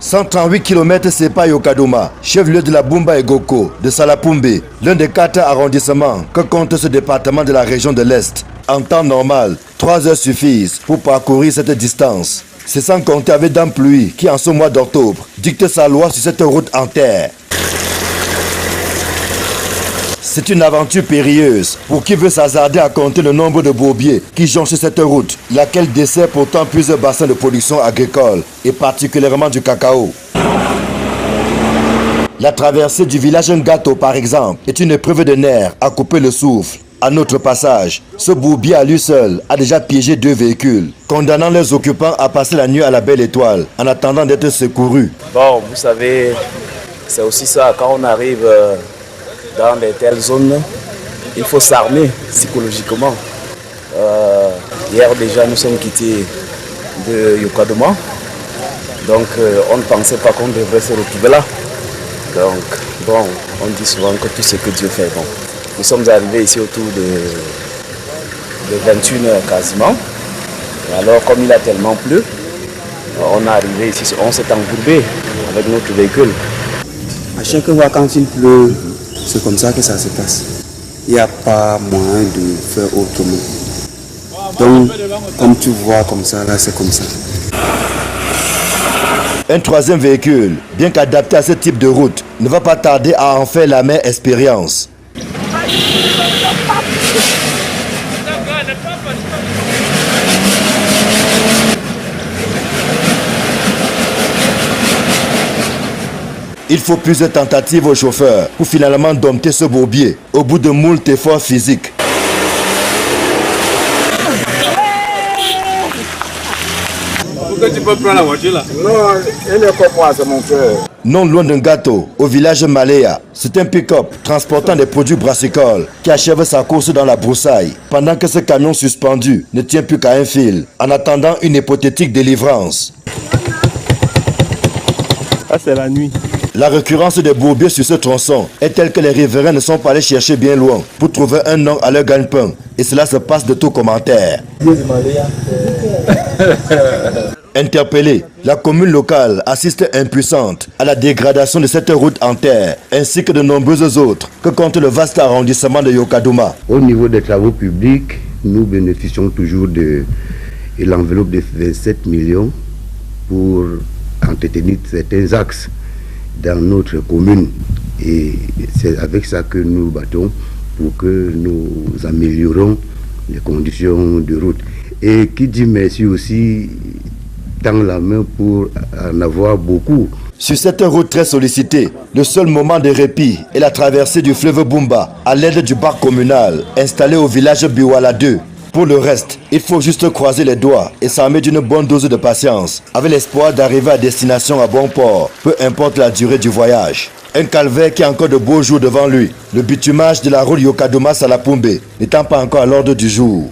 138 km séparent Yokadoma, chef-lieu de la Bumba Egoko, de Salapumbe, l'un des 4 arrondissements que compte ce département de la région de l'Est. En temps normal, 3 heures suffisent pour parcourir cette distance. C'est sans compter avec Dame Pluie qui, en ce mois d'octobre, dicte sa loi sur cette route en terre. C'est une aventure périlleuse pour qui veut s'hasarder à compter le nombre de bourbiers qui jonchent cette route, laquelle dessert pourtant plusieurs bassins de production agricole et particulièrement du cacao. La traversée du village Ngato, par exemple, est une épreuve de nerfs à couper le souffle. À notre passage, ce bourbier à lui seul a déjà piégé 2 véhicules, condamnant les occupants à passer la nuit à la Belle Étoile en attendant d'être secourus. Bon, vous savez, c'est aussi ça, quand on arrive dans de telles zones, il faut s'armer psychologiquement. Hier déjà, nous sommes quittés de Yokadoma, donc on ne pensait pas qu'on devrait se retrouver là. Donc, bon, on dit souvent que tout ce que Dieu fait, bon. Nous sommes arrivés ici autour de 21h quasiment. Et alors, comme il a tellement plu, on est arrivé ici, on s'est embourbé avec notre véhicule. À chaque fois quand il pleut, c'est comme ça que ça se passe. Il n'y a pas moyen de faire autrement. Donc, comme tu vois comme ça, là, c'est comme ça. Un 3e véhicule, bien qu'adapté à ce type de route, ne va pas tarder à en faire la même expérience. Il faut plusieurs tentatives au chauffeur pour finalement dompter ce bourbier au bout de moult efforts physiques. Pourquoi tu peux prendre la voiture là? Non, elle n'est pas moi, c'est mon frère. Non loin d'un gâteau, au village Malaya, c'est un pick-up transportant des produits brassicoles qui achève sa course dans la broussaille, pendant que ce camion suspendu ne tient plus qu'à un fil, en attendant une hypothétique délivrance. Ah, c'est la nuit. La récurrence des bourbiers sur ce tronçon est telle que les riverains ne sont pas allés chercher bien loin pour trouver un nom à leur gagne-pain, et cela se passe de tout commentaire. Interpellée, la commune locale assiste impuissante à la dégradation de cette route en terre, ainsi que de nombreuses autres que compte le vaste arrondissement de Yokadoma. Au niveau des travaux publics, nous bénéficions toujours de l'enveloppe de 27 millions pour entretenir certains axes dans notre commune. Et c'est avec ça que nous battons pour que nous améliorons les conditions de route. Et qui dit merci aussi tend la main pour en avoir beaucoup. Sur cette route très sollicitée, le seul moment de répit est la traversée du fleuve Bumba à l'aide du bar communal installé au village Biwala 2. Pour le reste, il faut juste croiser les doigts et s'armer d'une bonne dose de patience, avec l'espoir d'arriver à destination à bon port, peu importe la durée du voyage. Un calvaire qui a encore de beaux jours devant lui, le bitumage de la route Yokadoma-Salapumbe n'étant pas encore à l'ordre du jour.